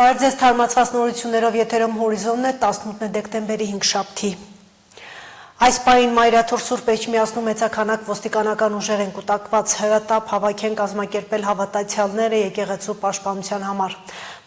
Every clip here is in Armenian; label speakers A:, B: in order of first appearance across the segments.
A: Բարև ձեզ, թարմացված նորություններով եթերում հորիզոնն է 18 դեկտեմբերի 5-շաբթի։ Այս պահին Մայրաթոր Սուրբ Էջմիածնում մեծաքանակ ոստիկանական ուժեր են կուտակված, հրատապ հավաք են կազմակերպել հավատացյալները եկեղեցու պաշտպանության համար։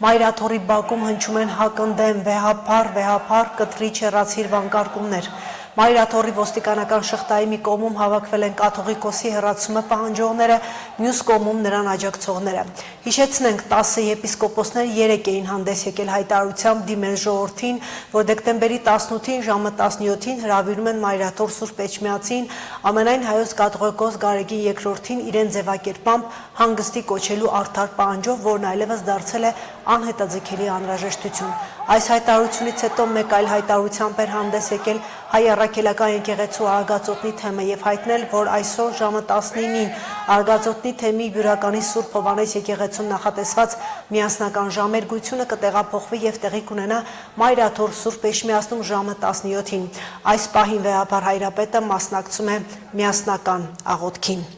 A: Մայրաթորի բակում հնչում են հակընդդեմ վեհափառ, կտրիչ հեռացիր վանկարկումներ։ Մայրաթորի ոստիկանական շղթայի մի կողմում հավաքվել են կաթողիկոսի հեռացումը պահանջողները, մյուս կողմում նրան աջակցողները։ Հիշեցնենք, 10 եպիսկոպոսներ 3 էին հանդես եկել հայտարարությամբ դիմել ժողովրդին, որ դեկտեմբերի 18-ին ժամը 17-ին հրավիրում են Մայրաթոր Սուրբ Էջմիածին ամենայն հայոց կաթողիկոս Գարեգին II-ին իրեն ձևակերպամբ հանգստի կոչելու արդար պահանջով, որն այլևս դարձել է անհետաձգելի անհրաժեշտություն։ Այս հայտարարությունից հետո մեկ այլ հայտարարությամբ էր հանդես եկել Հայ առաքելական եկեղեցու Արագածոտնի թեմը եւ հայտնել, որ այսօր ժամը 19-ին Արագածոտնի թեմի Բյուրականի Սուրբ Հովհաննես եկեղեցում նախատեսված միասնական ժամերգությունը կտեղափոխվի եւ տեղի կունենա Մայրաթոր Սուրբ Էջմիածնում ժամը 17-ին։ Այս պահին վեհապար հայրապետը մասնակցում է միասնական աղոթքին։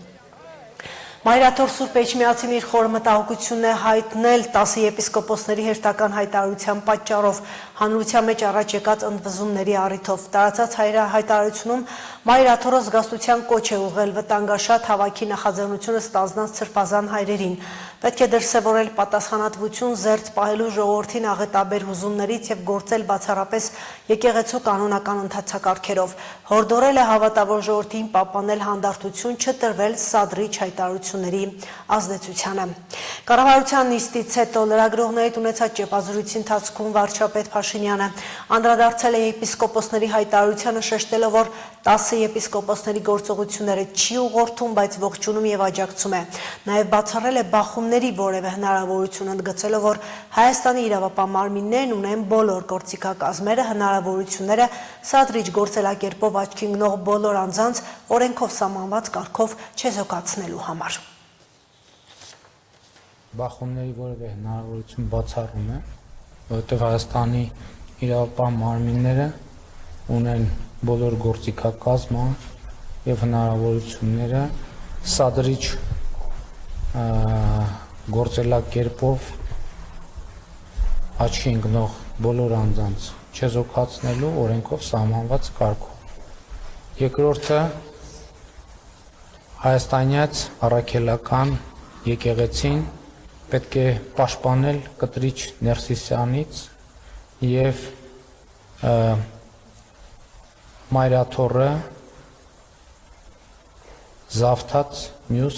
A: Մայրաթոր Սուրբ Էջմիածին իր խորը մտահոգությունն է հայտնել 10 եպիսկոպոսների հերթական հայտարարության պատճառով հանրության մեջ առաջ եկած ընդվզումների առիթով։ Տարածած հայտարարությունում Մայրաթորը զգաստության կոչ է ուղղել վտանգաշատ հավաքի նախաձեռնությունը ստանձնած սրբազան հայրերին։ Պետք է դրսևորել պատասխանատվություն զերծ պահելու ժողովրդին աղետաբեր հուզումներից եւ գործել բացառապես եկեղեցու կանոնական ընթացակարգերով։ Հորդորել է հավատավոր ժողովրդին պահպանել հանդարտություն, չտրվել սադրիչ հայտարարությունների ազդեցությանը։ Կառավարության նիստից հետո լրագրողներից ունեցած ճեպազրույցի ընթացքում վարչապետ Փաշինյանը անդրադարձել է եպիսկոպոսների հայտարարությանը, շեշտելով, որ 10 եպիսկոպոսների գործողությունները չի ուղղորդում, բայց ողջունում եւ աջակցում է։ Նաեւ բացառել է բախումների որևէ հնարավորություն, ընդգծելով, որ Հայաստանի իրավապահ մարմիններն ունեն բոլոր գործիքակազմերը, հնարավորությունները սադրիչ գործելակերպով աչքի ընկնող բոլոր անձանց օրենքով սահմանված կարգով չեզոքացնելու համար։
B: Բախումների որևէ հնարավորություն բացառում է, որովհետև Հայաստանի իրավապահ մարմինները ունեն բոլոր գործիքակազմը եւ հնարավորությունները սադրիչ գործելակերպով աչքի ընկնող բոլոր անձանց չեզոքացնելու օրենքով սահմանված կարգով։ Երկրորդը հայաստանյաց առաքելական եկեղեցին պետք է պաշտպանել կտրիչ Ներսիսյանից եւ Մայրաթորը զավթած մյուս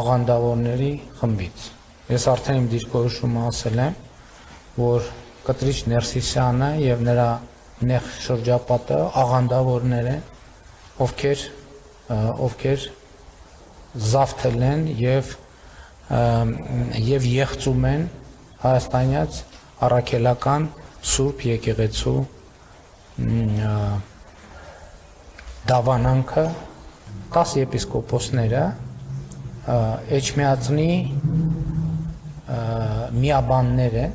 B: աղանդավորների խմբից։ Ես արդեն իմ դիրքորոշումը ասել եմ, որ կտրիչ Ներսիսյանը եւ նրա նեղ շրջապատը աղանդավորներ են, ովքեր զավթել են եւ եղծում են հայաստանյաց առաքելական Սուրբ եկեղեցու դավանանքը 10 եպիսկոպոսները Էջմիածնի միաբաններ են,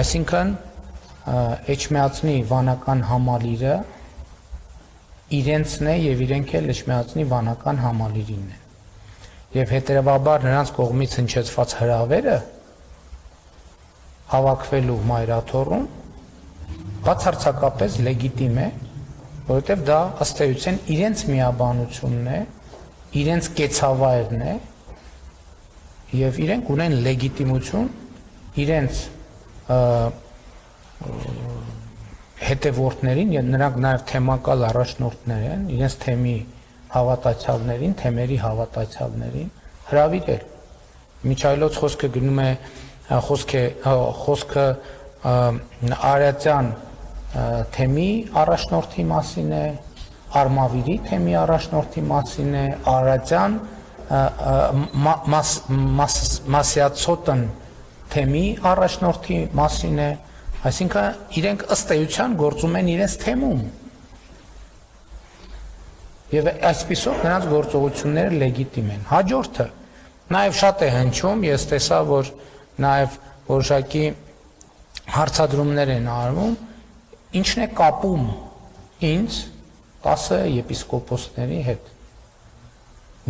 B: այսինքն Էջմիածնի վանական համալիրը իրենցն է եւ իրենք էլ Էջմիածնի վանական համալիրին են։ Եվ հետևաբար նրանց կողմից հնչեցված հրավերը հավաքվելու Մայրաթորում բացարձակապես լեգիտիմ է, որովհետև դա ըստ էության իրենց միաբանությունն է, իրենց կեցավայրն է եւ իրենք ունեն լեգիտիմություն իրենց հետևորդներին, եւ նրանք նաեւ թեմակալ առաջնորդներ են, իրենց թեմի հավատացյալներին, թեմերի հավատացյալներին հրավիրել։ Միջայլոց խոսքը գնում է խոսքը Արարատյան թեմի առաջնորդի մասին է, Արմավիրի թեմի առաջնորդի մասին է, Արարատյան Մասյացոտն թեմի առաջնորդի մասին է, այսինքն իրենք ըստ էության գործում են իրենց թեմում։ Եվ այսպիսով նրանց գործողությունները լեգիտիմ են։ Հաջորդը նաև շատ է հնչում, ես տեսա, որ նաև որոշակի հարցադրումներ են արվում, ինչն է կապում ինձ 10 եպիսկոպոսների հետ։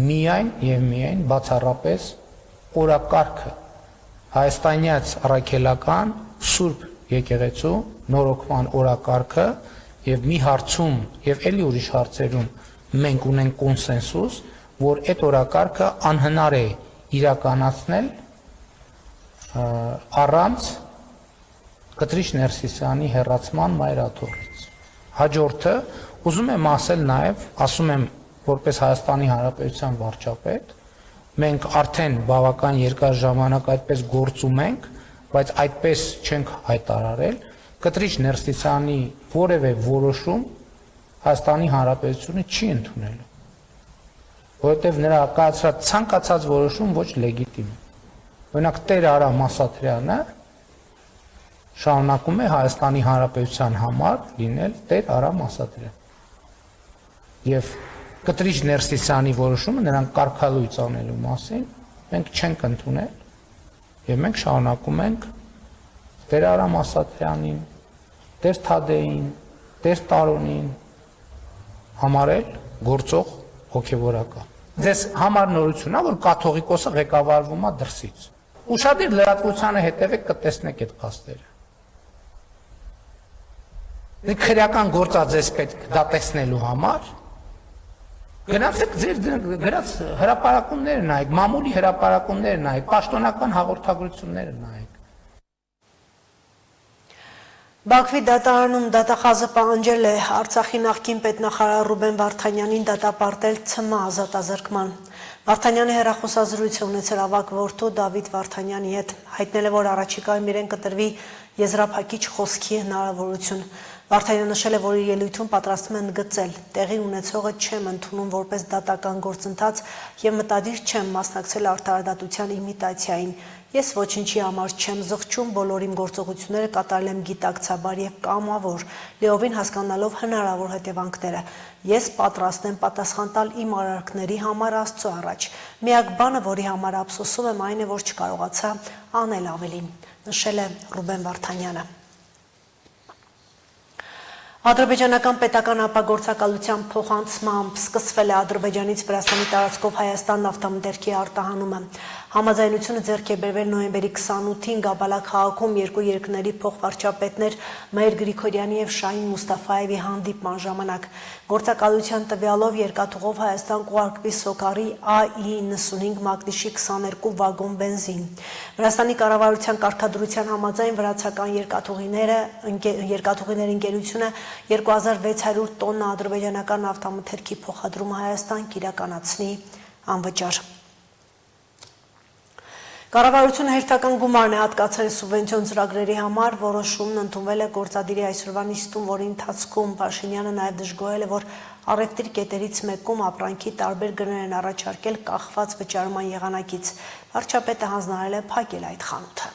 B: Միայն եւ միայն բացառապես օրակարգը հայաստանյաց առաքելական Սուրբ եկեղեցու նորոգման օրակարգը եւ մի հարցում եւ էլի ուրիշ հարցերում մենք ունենք կոնսենսուս, որ այդ օրակարգը անհնար է իրականացնել առանց Կտրիչ Ներսիսյանի հեռացման մայրաթորից։ Հաջորդը ուզում եմ ասել նաեւ, ասում եմ որպես Հայաստանի Հանրապետության վարչապետ, մենք արդեն բավական երկար ժամանակ այդպես գործում ենք, բայց այդպես չենք հայտարարել, Կտրիչ Ներսիսյանի որևէ որոշում Հայաստանի Հանրապետությունը չի ընդունելու, որովհետև նրա կայացրած ցանկացած որոշում ոչ լեգիտիմ է։ Օրինակ Տեր Արամ Ասատրյանը շարունակում է Հայաստանի Հանրապետության համար լինել Տեր Արամ Ասատրյան։ Եվ Կտրիչ Ներսիսյանի որոշումը նրան կարգալույծ անելու մասին մենք չենք ընդունել եւ մենք շարունակում ենք Տեր Արամ Ասատրյանին, Տեր Թադեին, Տեր Տարոնին համարել գործող հոգեվորական։ Ձեզ համար նորություն է, որ կաթողիկոսը ղեկավարվում է դրսից։ Ուշադիր լրատվությանը հետևեք կտեսնեք այդ փաստերը։ Քրեական գործա ձեզ պետք դա տեսնելու համար գնացեք ձեր գրած հրապարակումները նայեք, մամուլի հրապարակումները նայեք, պաշտոնական հաղորդագրությունները նայեք։
A: Բաքվի դատարանում դատախազը պահանջել է Արցախի նախկին պետնախարար Ռուբեն Վարդանյանին դատապարտել ՑՄ ազատազրկման։ Վարդանյանը հեռախոսազրույց է ունեցել ավագ որդու Դավիթ Վարդանյանի հետ, հայտնել է, որ առաջիկայում իրեն կտրվի եզրափակիչ խոսքի հնարավորություն։ Վարդանյանը նշել է, որ իր ելույթում պատրաստվում են ընդգծել տեղի ունեցողը չեմ ընդունում որպես դատական գործընթաց եւ մտադիր չեմ մասնակցել արտարադատության իմիտացիային։ Ես ոչինչի համար չեմ զղջում, բոլոր իմ գործողությունները կատարել եմ գիտակցաբար եւ կամավոր, լիովին հասկանալով հնարավոր հետևանքները։ Ես պատրաստ եմ պատասխան տալ իմ արարքների համար Աստծո առաջ։ Միակ բանը, որի համար ափսոսում եմ, այն է, որ չկարողացա անել ավելին, նշել է Ռուբեն Վարդանյանը։ Ադրբեջանական պետական ապագործակալության փոխանցմամբ սկսվել է Ադրբեջանից Վրաստանի տարածքով Հայաստան նավթամթերքի արտահանումը։ Համաձայնությունը ձեռք է բերվել նոյեմբերի 28-ին Գաբալա քաղաքում երկու երկրների փոխվարչապետներ Մհեր Գրիգորյանի եւ Շահին Մուստաֆաևի հանդիպման ժամանակ։ Գործակալության տվյալով երկաթուղով Հայաստան կուղարկվի Սոկարի AI-95 մագնիշի 22 վագոն բենզին։ Վրաստանի կառավարության կարգադրության համաձայն վրացական երկաթուղիների ընկերությունը 2600 տոննա ադրբեջանական նավթամթերքի փոխադրումը Հայաստան կիրականացնի անվճար։ Կառավարությունը հերթական գումարն է հատկացրել սուբվենցիոն ծրագրերի համար, որոշումն ընդունվել է գործադիրի այսօրվա նիստում, որի ընթացքում Փաշինյանը նաև դժգոհել է, որ առևտրի կետերից մեկում ապրանքի տարբեր գներ են առաջարկել կախված վճարման եղանակից։ Վարչապետը հանձնարարել է փակել այդ խանութը։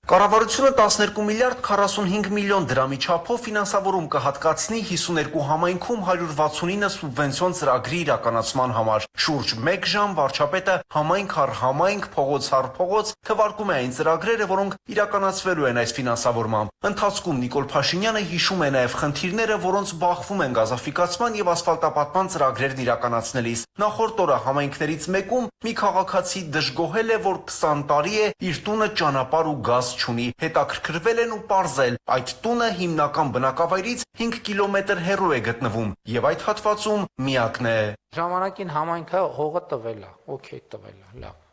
C: Կառավարությունը 12 միլիարդ 45 միլիոն դրամի չափով ֆինանսավորում կհատկացնի 52 համայնքում 169 սուբվենցիոն ծրագրի իրականացման համար։ Շուրջ 1 ժամ վարչապետը համայնք առ համայնք, փողոց առ փողոց թվարկում է այն ծրագրերը, որոնք իրականացվելու են այս ֆինանսավորմամբ։ Ընթացքում Նիկոլ Փաշինյանը հիշում է նաև խնդիրները, որոնց բախվում են գազաֆիկացման եւ ասֆալտապատման ծրագրերն իրականացնելիս։ Նախորդ օրը համայնքներից մեկում մի քաղաքացի դժգոհել է, որ 20 տարի է իր տունը ճանապարհ ու գազ չունի, հետաքրքրվել են ու պարզել, այդ տունը հիմնական բնակավայրից 5 կիլոմետր հեռու է գտնվում եւ այդ հատվածում միակն է։
B: Ժամանակին համայնքը հողը տվել է, օքեյ տվել է, լավ։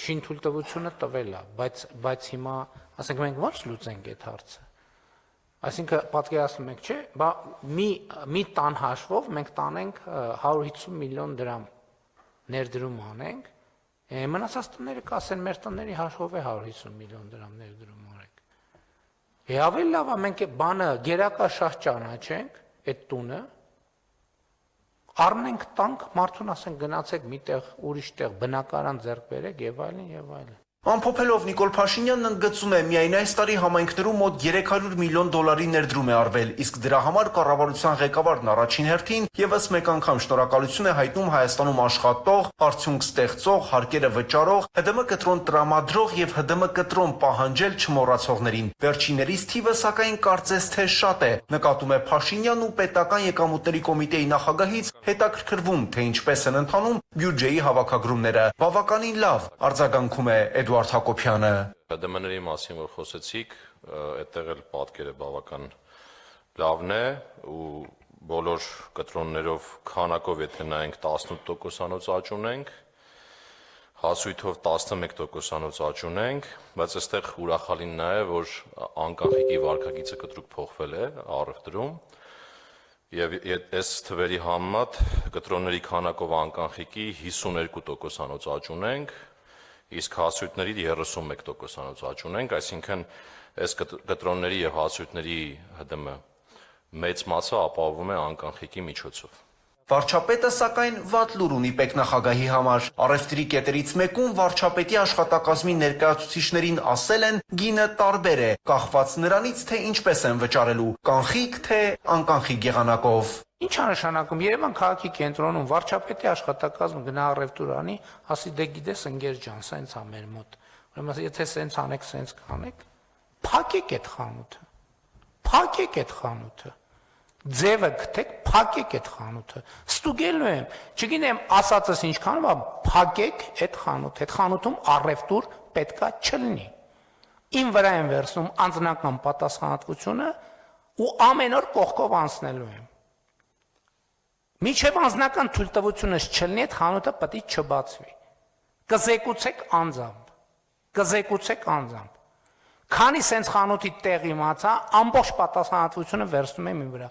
B: Շինթույլտվությունը տվել է, բայց հիմա, ասենք մենք ո՞նց լուծենք այդ հարցը։ Այսինքն պատկերացնում եք, չէ, մի տան հաշվով մենք տանենք 150 միլիոն դրամ ներդրում անենք, մնացած տները կասեն մեր տների հաշվով է 150 միլիոն դրամ ներդրում արեք։ Ավելի լավ է մենք բանը գերակա շահ ճանաչենք այդ տունը, առնենք տանք, մարդուն ասենք գնացեք միտեղ ուրիշ տեղ բնակարան ձեռք բերեք եւ այլն եւ այլն։
C: Ամփոփելով Նիկոլ Փաշինյանն ընդգծում է, միայն այս տարի համայնքներում մոտ 300 միլիոն դոլարի ներդրում է արվել, իսկ դրա համար կառավարության ղեկավարն առաջին հերթին եւս մեկ անգամ շնորհակալություն է հայտնում Հայաստանում աշխատող, արդյունք ստեղծող, հարկերը վճարող, ՀԴՄ կտրոն տրամադրող եւ ՀԴՄ կտրոն պահանջել չմոռացողներին։ Վերջիններիս թիվը սակայն կարծես թե շատ է, նկատում է Փաշինյանն ու պետական եկամուտների կոմիտեի նախագահից հետաքրքրվում, թե ինչպես են ընթանում բյուջեի հավաքագրումները։ Բավականին լավ, արձագանքում է Էդուարդ Հակոբյանը։
D: ՀԴՄ-ների մասին որ խոսեցիք, այդտեղ էլ պատկերը բավական լավն է ու բոլոր կտրոններով քանակով եթե նայենք 18%-անոց աճ ունենք, հասույթով 11%-անոց աճ ունենք, բայց այստեղ ուրախալին նա է, որ անկանխիկի վարկագիծը կտրուկ փոխվել է առևտրում եւ այս թվերի համեմատ կտրոնների քանակով անկանխիկի 52%-անոց աճ ունենք, իսկ հասույթների 31%-անոց աճ ունենք, այսինքն այս կտրոնների եւ հասույթների ՀԴՄ մեծ մասը ապահովում է անկանխիկի միջոցով։
C: Վարչապետը սակայն վատ լուր ունի պետնախագահի համար։ Առևտրի կետերից մեկում վարչապետի աշխատակազմի ներկայացուցիչներին ասել են գինը տարբեր է, կախված նրանից, թե ինչպես են վճարելու, կանխիկ թե անկանխիկ եղանակով։
B: Ինչ է նշանակում Երևան քաղաքի կենտրոնում վարչապետի աշխատակազմը գնա առևտուր անի, ասի դե գիտես ընկեր ջան, սենց է մեր մոտ։ Ուրեմն եթե սենց անեք, սենց կանեք, փակեք այդ խանութը։ Փակեք այդ խանութը։ Ձևը գտեք, փակեք այդ խանութը։ Ստուգելու եմ, չգիտեմ ասածս ինչքանով է, փակեք այդ խանութը։ Այդ խանութում առևտուր պետքա չլինի։ Իմ վրա եմ վերցնում անձնական պատասխանատվությունը ու ամեն օր կողքով անցնելու եմ։ Միջև անձնական թույլտվությունս չլինի, այդ խանութը պետք է չբացվի։ Կզեկուցեք անձամբ։ Կզեկուցեք անձամբ։ Քանի սենց խանութի տեղ իմացա, ամբողջ պատասխանատվությունը վերցնում եմ իմ վրա։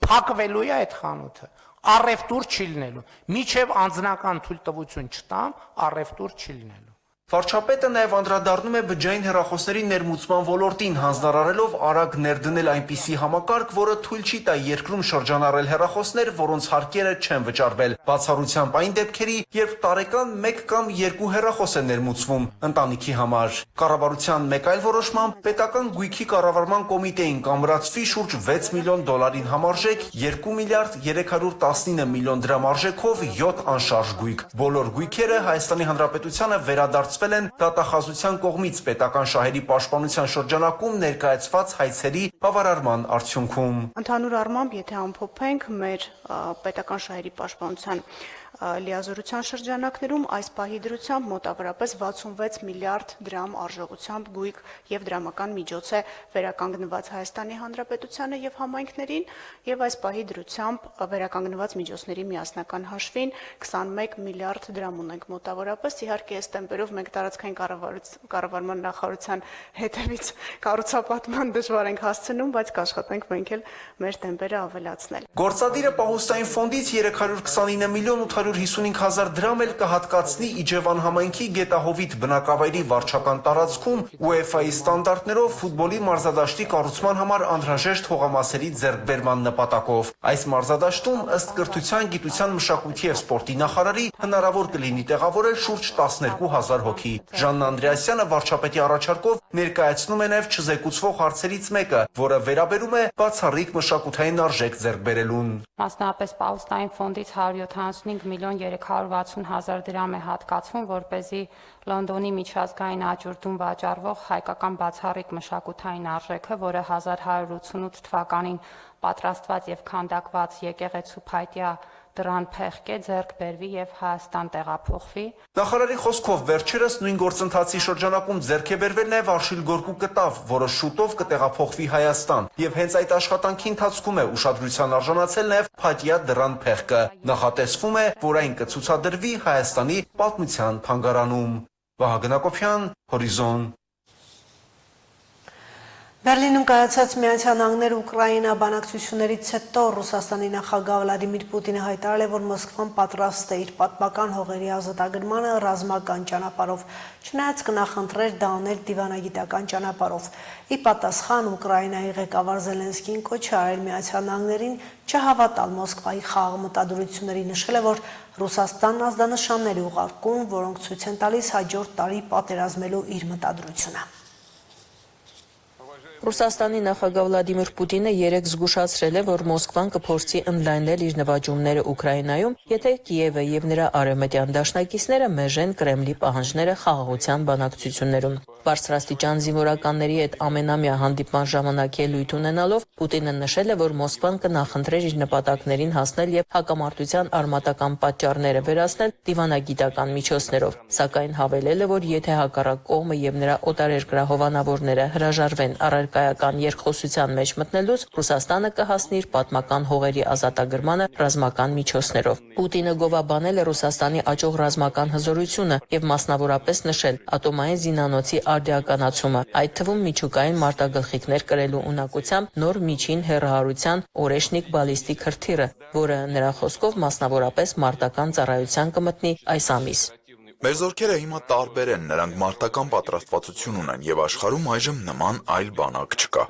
B: Փակվելու է այդ խանութը, առևտուր չի լինելու, միջև անձնական թույլտվություն չտամ, առևտուր չի լինելու։
C: Վարչապետը նաև անդրադառնում է բջջային հեռախոսների ներմուծման ոլորտին, հանձնարարելով արագ ներդնել այնպիսի համակարգ, որը թույլ չի տա երկրում շրջանառել հեռախոսներ, որոնց հարկերը չեն վճարվել, բացառությամբ այն դեպքերի, երբ տարեկան 1 կամ 2 հեռախոս է ներմուծվում ընտանիքի համար։ Կառավարության մեկ այլ որոշմամբ պետական գույքի կառավարման կոմիտեին կամրացվի շուրջ 6 միլիոն դոլարին համարժեք 2 միլիարդ 319 միլիոն դրամ արժեքով 7 անշարժ գույք։ Բոլոր գույքերը Հայաստանի Հանրապետությանը վերադարձ են դատախազության կողմից պետական շահերի պաշտպանության շրջանակում ներկայացված հայցերի բավարարման արդյունքում։
E: Ընդհանուր առմամբ, եթե ամփոփենք մեր պետական շահերի պաշտպանության լիազորության շրջանակներում այս պահի դրությամբ մոտավորապես 66 միլիարդ դրամ արժողությամբ գույք եւ դրամական միջոց է վերականգնված Հայաստանի Հանրապետությանը եւ համայնքներին եւ այս պահի դրությամբ վերականգնված միջոցների միասնական հաշվին 21 միլիարդ դրամ ունենք մոտավորապես։ Իհարկե այս տեմպերով մենք տարածքային կառավարման նախարարության հետևից կառուցապատման դժվար ենք հասցնում, բայց կաշխատենք մենք էլ մեր տեմպերը ավելացնել։
C: Գործադիրը պահուստային ֆոնդից 329 միլիոն 855 հազար դրամ էլ կհատկացնի Իջևան համայնքի Գետահովիտ բնակավայրի վարչական տարածքում UEFA-ի ստանդարտներով ֆուտբոլի մարզադաշտի կառուցման համար անհրաժեշտ հողամասերի ձեռքբերման նպատակով։ Այս մարզադաշտում ըստ կրթության, գիտության, մշակույթի եւ սպորտի նախարարի հնարավոր կլինի տեղավորել շուրջ 12000 հոգի։ Ժաննա Անդրեասյանը վարչապետի առաջարկով ներկայացնում է նաեւ չզեկուցվող հարցերից մեկը, որը վերաբերում է բացառիկ մշակութային արժեք ձեռք բերելուն։
F: Մասնավորապես պահուստային ֆոնդից 175 միլիոն 360 հազար դրամ է հատկացվում, որպեսզի Լոնդոնի միջազգային աճուրդում վաճառվող հայկական բացառիկ մշակութային արժեքը, որը 1188 թվականին պատրաստված եւ քանդակված եկեղեցու փայտյա դրան փեղկ է, ձեռք բերվի եւ Հայաստան տեղափոխվի։
C: Նախարարի խոսքով վերջերս նույն գործընթացի շրջանակում ձեռք է բերվել նաեւ Արշիլ Գորկու կտավ, որը շուտով կտեղափոխվի Հայաստան, եւ հենց այդ աշխատանքի ընթացքում է ուշադրության արժանացել նաեւ փայտյա դրան փեղկը։ Նախատեսվում է, որ այն կցուցադրվի Հայաստանի պատմության թանգարանում։ Վահագն Հակոբյան, Հորիզոն։
A: Բերլինում կայացած Միացյալ Նահանգներ Ուկրաինա բանակցություններից հետո Ռուսաստանի նախագահ Վլադիմիր Պուտինը հայտարարել է, որ Մոսկվան պատրաստ է իր պատմական հողերի ազատագրմանը ռազմական ճանապարհով, չնայած կնախընտրեր դա անել դիվանագիտական ճանապարհով։ Ի պատասխան Ուկրաինայի ղեկավար Զելենսկին կոչ է արել Միացյալ Նահանգներին չհավատալ Մոսկվայի խաղաղ մտադրությունների, նշել է, որ Ռուսաստանն ազդանշաններ է ուղարկում, որոնք ցույց են տալիս հաջորդ տարի պատերազմելու իր մտադրությունը։
G: Ռուսաստանի նախագահ Վլադիմիր Պուտինը երեկ զգուշացրել է, որ Մոսկվան կփորձի ընդլայնել իր նվաճումները Ուկրաինայում, եթե Կիևը եւ նրա արևմտյան դաշնակիցները մեժեն Կրեմլի պահանջները խաղաղության բանակցություններում։ Բարձրաստիճան զինվորականների հետ ամենամյա հանդիպման ժամանակ ելույթ ունենալով Պուտինը նշել է, որ Մոսկվան կնախընտրեր իր նպատակներին հասնել եւ հակամարտության արմատական պատճառները վերացնել դիվանագիտական միջոցներով, սակայն հավելել է, որ եթե հակառակ կողմը եւ նրա օտարերկրյա հովանավորները հրաժարվեն առարկայական երկխոսության մեջ մտնելուց, Ռուսաստանը կհասնի իր պատմական հողերի ազատագրմանը ռազմական միջոցներով։ Պուտինը գովաբանել է Ռուսաստանի աճող ռազմական հզորությունը եւ մասնավորապես նշել ատոմային զինանոցի արդիականացումը, այդ թվում միջուկային մարտագլխիկներ կրելու ունակությամբ նոր միջին հեռահարության օրեշնիկ բալիստիկ հրթիռը, որը նրա խոսքով մասնավորապես մարտական ծառայության կմտնի այս ամիս։
H: Մեր զորքերը հիմա տարբեր են, նրանք մարտական պատրաստվածություն ունեն եւ աշխարհում այժմ նման այլ բանակ չկա։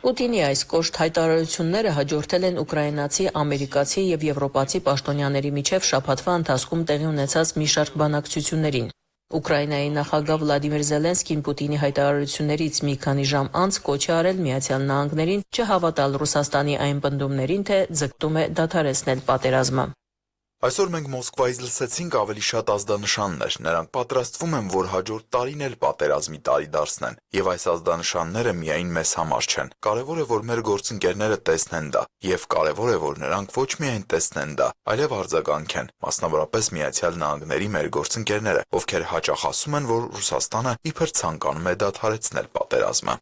G: Պուտինի այս կոշտ հայտարարությունները հաջորդել են ուկրաինացի, ամերիկացի եւ եվրոպացի պաշտոնյաների միջև շաբաթվա ընթացքում տեղի ունեցած մի շարք բանակցություններին։ Ուկրաինայի նախագահ Վլադիմիր Զելենսկին Պուտինի հայտարարություններից մի քանի ժամ անց կոչ է արել Միացյալ Նահանգներին չհավատալ Ռուսաստանի այն պնդումներին, թե ձգտում է դադարեցնել պատերազմը։
H: Այսօր մենք Մոսկվայից լսեցինք ավելի շատ ազդանշաններ, նրանք պատրաստվում են, որ հաջորդ տարին էլ պատերազմի տարի դարձնեն, եւ այս ազդանշանները միայն մեզ համար չեն։ Կարևոր է, որ մեր գործընկերները տեսնեն դա, եւ կարևոր է, որ նրանք ոչ միայն տեսնեն դա, այլև արձագանքեն, մասնավորապես Միացյալ Նահանգների մեր գործընկերները, ովքեր հաճախ ասում են, որ Ռուսաստանը իբր ցանկանում է դադարեցնել պատերազմը։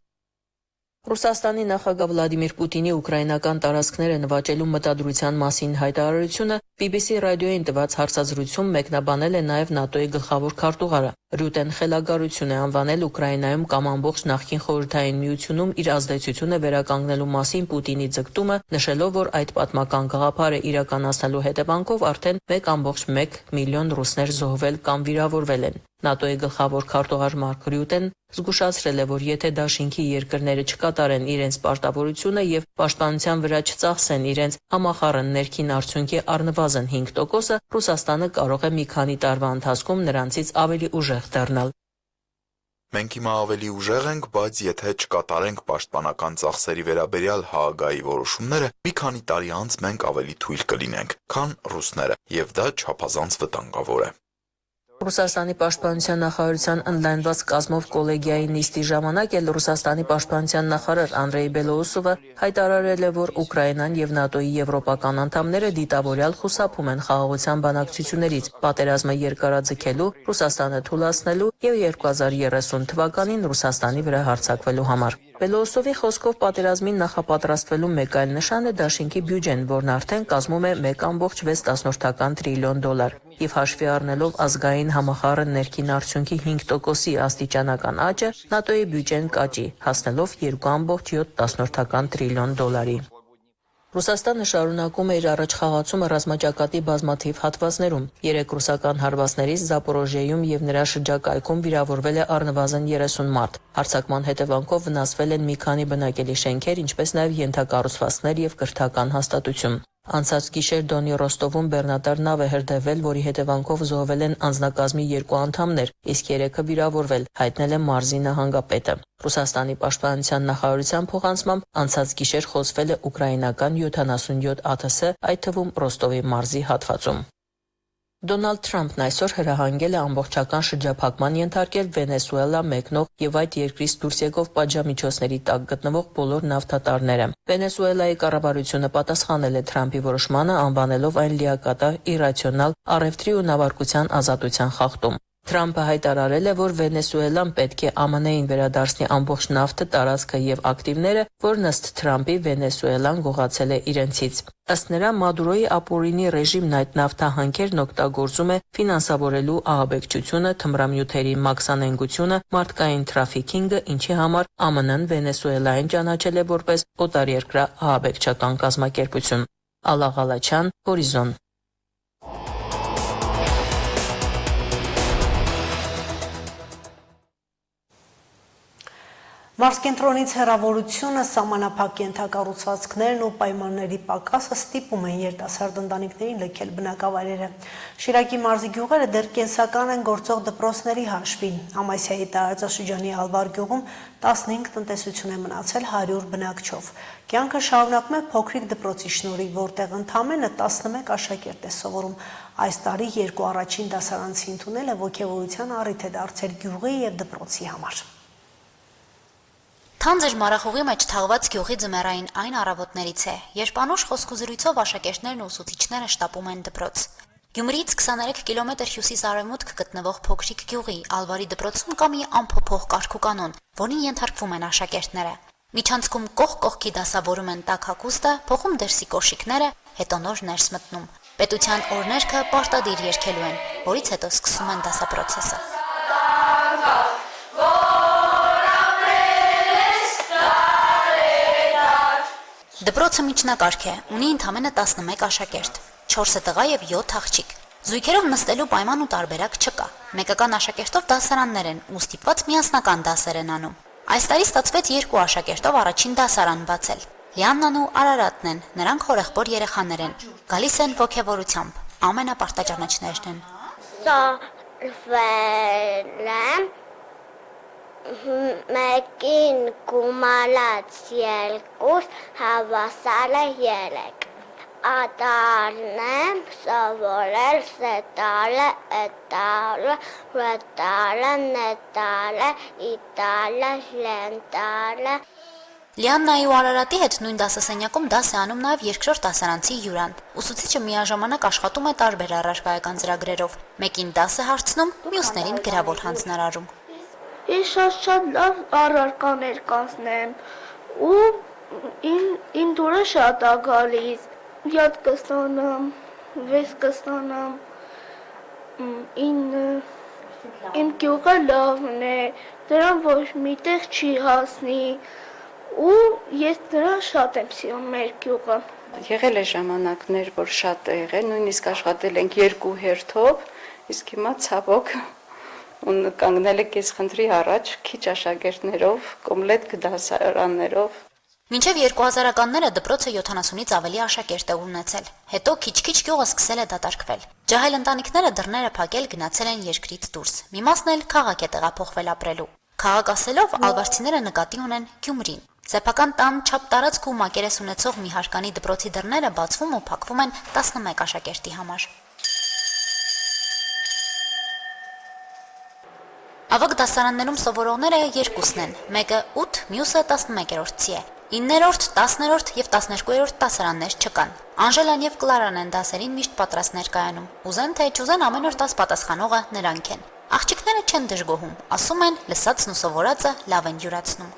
G: Ռուսաստանի նախագահ Վլադիմիր Պուտինի ուկրաինական տարածքները նվաճելու մտադրության մասին հայտարարությունը BBC ռադիոյին տված հարցազրույցում մեկնաբանել է նաև ՆԱՏՕ-ի գլխավոր քարտուղարը։ Ռյուտեն խելագարություն է անվանել Ուկրաինայում կամ ամբողջ նախկին խորհրդային միությունում իր ազդեցությունը վերականգնելու մասին Պուտինի ձգտումը, նշելով, որ այդ պատմական գաղափարը իրականացնելու հետևանքով արդեն 1.1 միլիոն ռուսներ զոհվել կամ վիրավորվել են։ ՆԱՏՕ-ի գլխավոր քարտուղար Մարկ Ռյուտեն զգուշացրել է, որ եթե դաշինքի երկրները չկատարեն իրենց պարտավորությունը եւ պաշտպանության վրա չծախսեն իրենց համախառն ներքին արդյունքի առնվազն 5%-ը, Ռուսաստանը կարող է մի քանի տարվա ընթացքում նրանցից ավելի ուժեղ դառնալ։
H: Մենք հիմա ավելի ուժեղ ենք, բայց եթե չկատարենք պաշտպանական ծախսերի վերաբերյալ Հաագայի որոշումները, մի քանի տարի անց մենք ավելի թույլ կլինենք, քան ռուսները, եւ դա չափազանց վտանգավոր է։
G: Ռուսաստանի պաշտպանության նախարարության ընդլայնված կազմով կոլեգիայի նիստի ժամանակ էլ Ռուսաստանի պաշտպանության նախարար Անդրեյ Բելոուսովը հայտարարել է, որ Ուկրաինան եւ ՆԱՏՕ-ի եվրոպական անդամները դիտավորյալ խուսափում են խաղաղության բանակցություններից, պատերազմը երկարաձգելու, Ռուսաստանը թուլացնելու եւ 2030 թվականին Ռուսաստանի վրա հարձակվելու համար։ Բելոուսովի խոսքով պատերազմին նախապատրաստվելու մեկ այլ նշան է դաշինքի բյուջեն, որն արդեն կազմում է 1.6 տրիլիոն դոլար, եւ հաշվի առնելով ազգային համախառն ներքին արդյունքի 5%-ի աստիճանական աճը, ՆԱՏՕ-ի բյուջեն կաճի, հասնելով 2.7 տրիլիոն դոլարի։ Ռուսաստանը շարունակում է իր առաջխաղացումը ռազմաճակատի բազմաթիվ հատվածներում։ 3 ռուսական հարվածներից Զապորոժիեում եւ նրա շրջակայքում վիրավորվել է առնվազն 30 մարդ։ Հարձակման հետևանքով վնասվել են մի քանի բնակելի շենքեր, ինչպես նաեւ ենթակառուցվածքներ եւ կրթական հաստատություն։ Անցած գիշեր Դոնի Ռոստովում բեռնատար նավ է հրդեհվել, որի հետևանքով զոհվել են անձնակազմի 2 անդամներ, իսկ 3-ը վիրավորվել, հայտնել է մարզի նահանգապետը։ Ռուսաստանի պաշտպանության նախարարության փոխանցմամբ անցած գիշեր խոցվել է ուկրաինական 77 ԱԹՍ, այդ թվում Ռոստովի մարզի հատվածում։ Դոնալդ Թրամփն այսօր հրահանգել է ամբողջական շրջափակման ենթարկել Վենեսուելա մեկնող եւ այդ երկրից դուրս եկող պատժամիջոցների տակ գտնվող բոլոր նավթատարները։ Վենեսուելայի կառավարությունը պատասխանել է Թրամփի որոշմանը, անվանելով այն լիակատար, իռացիոնալ, առևտրի ու նավարկության ազատության խախտում։ Թրամփը հայտարարել է, որ Վենեսուելան պետք է ԱՄՆ-ին վերադարձնի ամբողջ նավթը, տարածքը եւ ակտիվները, որն ըստ Թրամփի Վենեսուելան գողացել է իրենցից։ Ըստ նրա Մադուրոյի ապօրինի ռեժիմն այդ նավթահանքերն օգտագործում է ֆինանսավորելու ահաբեկչությունը, թմրամյութերի մաքսանենգությունը, մարդկային թրաֆիքինգը, ինչի համար ԱՄՆ-ն Վենեսուելային ճանաչել է որպես օտարերկրյա ահաբեկչական կազմակերպություն։ Ալա Ղալաչյան, Հորիզոն։
A: Մարզկենտրոնից հեռավորությունը, սահմանափակ կենթակառուցվածքներն ու պայմանների պակասը ստիպում են երիտասարդ ընտանիքներին լքել բնակավայրերը։ Շիրակի մարզի գյուղերը դեռ կենսական են գործող դպրոցների հաշվին։ Ամասիայի տարածաշրջանի Ալվար գյուղում 15 տնտեսություն է մնացել 100 բնակչով։ Կյանքը շարունակում է փոքրիկ դպրոցի շնորհիվ, որտեղ ընդամենը 11 աշակերտ է սովորում։ Այս տարի 2 առաջին դասարանցի ընդունելը ոգևորության առիթ է դարձել գյուղի եւ դպրոցի համար։
I: Թանձր մառախուղի մեջ թաղված գյուղի ձմեռային այն առավոտներից է, երբ անուշ խոսքուզրույցով աշակերտներն ու ուսուցիչները շտապում են դպրոց։ Գյումրիից 23 կիլոմետր հյուսիս-արևմուտք գտնվող փոքրիկ գյուղի Ալվարի դպրոցում կա մի անփոփոխ կարգուկանոն, որին ենթարկվում են աշակերտները։ Միջանցքում կողք կողքի դասավորում են տաք հագուստը, փոխում դերսի կոշիկները, հետո նոր ներս մտնում։ Պետության օրներքը պարտադիր երգելու են, որից հետո սկսում են դասապրոցեսը։ Դպրոցը միջնակարգ է, ունի ընդամենը 11 աշակերտ, 4 տղա եւ 7 աղջիկ։ Զույգերով նստելու պայման ու տարբերակ չկա։ Մեկական աշակերտով դասարաններ են ու ստիպված միասնական դասեր են անում։ Այս տարի ստացվեց 2 աշակերտով առաջին դասարան բացել։ Լիաննան ու Արարատն են, նրանք հորեղբոր երեխաներ են։ Գալիս են ոգևորությամբ, ամենապարտաճանաչներն են։
J: Մեկին գումալած 2, հավասարը 3։ Ադարն եմ սովորել սետալը, էտալը, ռետալը, նետալը, իտալը, լենտալը։
I: Լիաննայի ու Արարատի հետ նույն դասասենյակում դաս է անում նաև երկրորդ դասարանցի Յուրան։ Ուսուցիչը միաժամանակ աշխատում է տարբեր առարկայական ծրագրերով։ Մեկին դաս է հարցնում, մյուսներին գրավոր հանձնարարում։
J: Ես շատ լավ առարկաներ կանցնեմ ու ին դուրը շատ է գալիս, յադ կստանամ, վես կստանամ, իմ գյուղը լավն է, դրան ոչ միտեղ չի հասնի ու ես դրան շատ եմ սիրում մեր գյուղը։
K: Եղել է ժամանակներ, որ շատ է եղել, նույնիսկ աշխատել ենք 2 հերթով, իսկ հիմա ցավոք ու կանգնել է կեսխնդրի առաջ քիչ աշակերտներով, կոմպլետ դասարաններով։
I: Մինչև 2000-ականները դպրոցը 70-ից ավելի աշակերտ է ունեցել։ Հետո քիչ-քիչ գյուղը սկսել է դատարկվել։ Ջահել ընտանիքները դռները փակել գնացել են երկրից դուրս։ Մի մասն էլ քաղաք է տեղափոխվել ապրելու։ Քաղաք ասելով ալվարցիները նկատի ունեն Գյումրին։ Սեփական տան չափ տարածք ու մակերես ունեցող մի հարկանի դպրոցի դռները բացվում ու փակվում են 11 աշակերտի համար։ Ավագ դասարաններում սովորողները 2-ն են, մեկը 8, մյուսը 11-րդցի է։ 9-րդ, 10-րդ եւ 12-րդ դասարաններ չկան։ Անժելան եւ Կլարան են դասերին միշտ պատրաստ ներկայանում։ Ուզեն թե չուզեն ամեն օր դաս պատասխանողը նրանք են։ Աղջիկները չեն դժգոհում, ասում են լսածն ու սովորածը լավ են յուրացնում։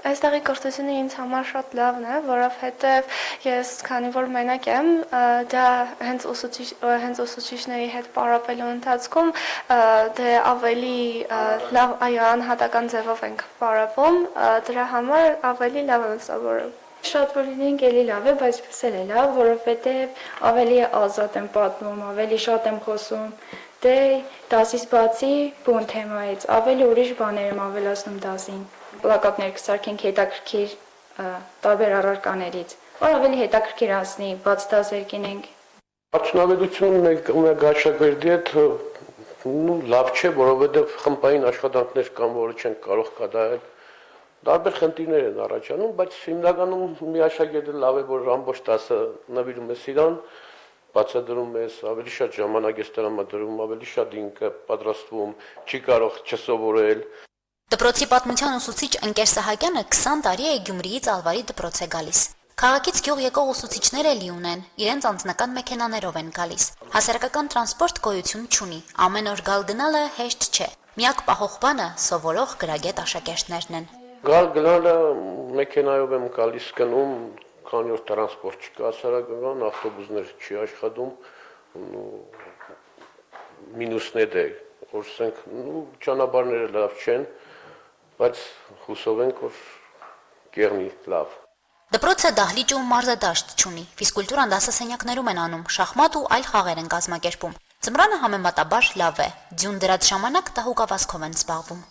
J: Այստեղի կրթությունը ինձ համար շատ լավն է, որովհետև ես քանի որ մենակ եմ, դա հենց ուսուցիչների հետ պարապելու ընթացքում դե ավելի լավ անհատական ձևով ենք պարապում, դրա համար ավելի լավ եմ սովորում։ Շատ որ լինենք էլի լավ է, բայց էլ է լավ, որովհետև ավելի ազատ եմ պատմում, ավելի շատ եմ խոսում։ Դե դասից բացի բուն թեմայից, ավելի ուրիշ բաներ եմ ավելացնում դասին։ Պլակատներ կսարքենք հետաքրքիր տարբեր առարկաներից, որ ավելի հետաքրքիր ասնի, բաց դասեր կինենք։
L: Արդյունավետությունը մեկ աշակերտի հետ լավ չէ, որովհետև խմբային աշխատանքներ կան, որը չեն կարող կատարել։ Տարբեր խնդիրներ են առաջանում, բայց հիմնականում մի աշակերտը լավ է, որ ամբողջ դասը նվիրում է իրան, բացատրում ես, ավելի շատ ժամանակ ես տրամադրում, ավելի շատ ինքը պատրաստվում, չի կարող չսովորել։
I: Դպրոցի պատմության ուսուցիչ Ընկեր Սահակյանը 20 տարի է Գյումրիից Ալվարի դպրոց է գալիս։ Քաղաքից գյուղ եկող ուսուցիչները էլի ունեն, իրենց անձնական մեքենաներով են գալիս։ Հասարակական տրանսպորտ գոյություն չունի, ամեն օր գալ գնալը հեշտ չէ։ Միակ պահող բանը սովորող գրագետ աշակերտներն են։
L: Գալ գնալը մեքենայով եմ գալիս գնում, քանի որ տրանսպորտ չկա հասարակական, ավտոբուսներ չի աշխատում, մինուսներ է, որ ասենք, ճանապարհները լավ չեն, բայց հուսով ենք, որ կեղնի լավ։
I: Դպրոցը դահլիճ ու մարզադաշտ չունի, ֆիզկուլտուրան դասասենյակներում են անում, շախմատ ու այլ խաղեր են կազմակերպում։ Ձմռանը համեմատաբար լավ է, ձյուն դրած ժամանակ տահուկավազքով են զբաղվում։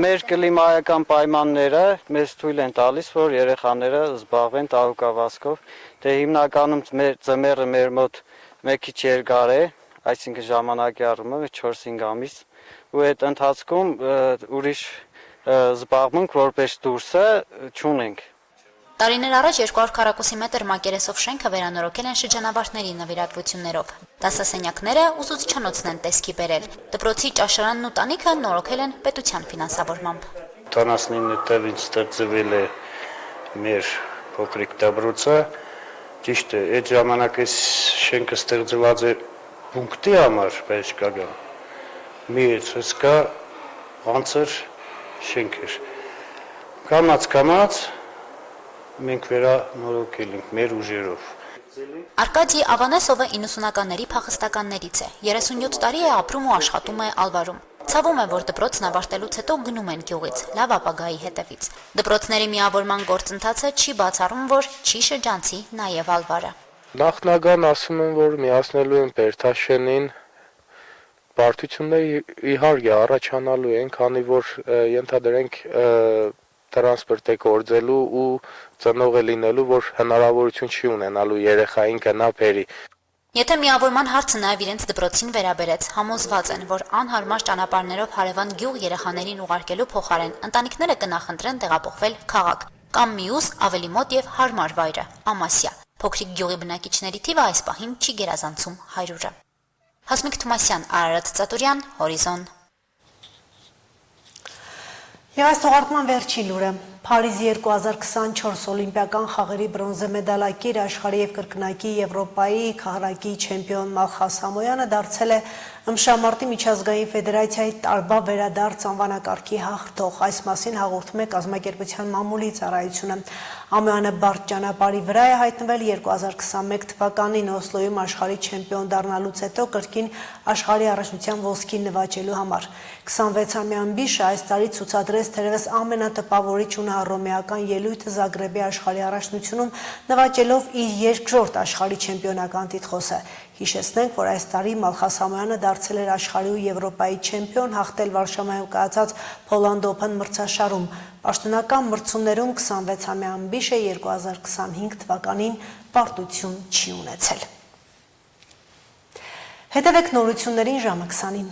M: Մեր կլիմայական պայմանները մեզ թույլ են տալիս, որ երեխաները զբաղվեն տահուկավազքով, դե հիմնականում ձմեռը մեր մոտ մեկ քիչ երկար է, այսինքն ժամանակի առումով 4-5 ամիս, ու այդ ընթացքում ուրիշ զբաղմունք որպես դուրսը չունենք։
I: Տարիներ առաջ 200 քառակուսի մետր մակերեսով շենքը վերանորոգել են շրջանավարտների նվիրատվություններով։ Դասասենյակները ուսուցիչանոցն են տեսքի բերել։ Դպրոցի ճաշարանն ու տանիքը նորոգել են պետության ֆինանսավորմամբ։
M: 79 թվականին ստեղծվել է մեր փոքրիկ դպրոցը, ճիշտ է, այդ ժամանակ այս շենքը ստեղծված է պունկտի համար, բայց կգա։ Մի հսկա անցր շենք էր։ Կամաց մենք վերանորոգել ենք մեր ուժերով։
I: Արկադի Ավանեսովը 90-ականների փախստականներից է։ 37 տարի է ապրում ու աշխատում է Ալվարում։ Ցավում է, որ դպրոցն ավարտելուց հետո գնում են գյուղից, լավ ապագայի հետևից։ Դպրոցների միավորման գործընթացը չի բացառում, որ չի շրջանցի նաև Ալվարը։
N: Նախնական ասում են, որ միացնելու են Բերթաշենին, բարդությունները իհարկե առաջանալու են, քանի որ ենթադրենք տրանսպորտ է գործելու ու ծնող է լինելու, որ հնարավորություն չի ունենալու երեխային գնա բերի։
I: Եթե միավորման հարցը նաև իրենց դպրոցին վերաբերեց, համոզված են, որ անհարմար ճանապարհներով հարևան գյուղ երեխաներին ուղարկելու փոխարեն ընտանիքները կնախընտրեն տեղափոխվել քաղաք կամ մյուս ավելի մոտ եւ հարմար վայրը՝ Ամասիա։ Փոքրիկ գյուղի բնակիչների թիվը այս պահին չի գերազանցում 100-ը։ Հասմիկ Թումասյան, Արարատ Ծատուրյան, Հորիզոն։
A: Եվ այս թողարկման վերջին լուրը։ Փարիզի 2024 օլիմպիական խաղերի բրոնզե մեդալակիր աշխարհի եւ կրկնակի Եվրոպայի քահարակի չեմպիոն Մալխաս Համոյանը դարձել է ըմբշամարտի միջազգային ֆեդերացիայի տարվա վերադարձ անվանակարգի հաղթող։ Այս մասին հաղորդում է կազմակերպության մամուլի ծառայությունը։ Ամոյանը բարդ ճանապարհի վրա է հայտնվել 2021 թվականին Օսլոյում աշխարհի չեմպիոն դառնալուց հետո կրկին աշխարհի առաջնության ոսկին նվաճելու համար։ 26-ամյա ըմբիշը այս տարի ցուցադրեց թերևս ամենատպավորիչ ու հռոմեական ելույթը Զագրեբի աշխարհի առաջնությունում նվաճելով իր երկրորդ աշխարհի չեմպիոնական տիտղոսը։ Հիշեցնենք, որ այս տարի Մալխաս Համոյանը դարձել էր աշխարհի ու Եվրոպայի չեմպիոն, հաղթել Վարշավայում կայացած Poland Open մրցաշարում։ Պաշտոնական մրցումներում 26-ամյա ըմբիշը 2025 թվականին պարտություն չի ունեցել։ Հետևեք նորություններին ժամը 20-ին։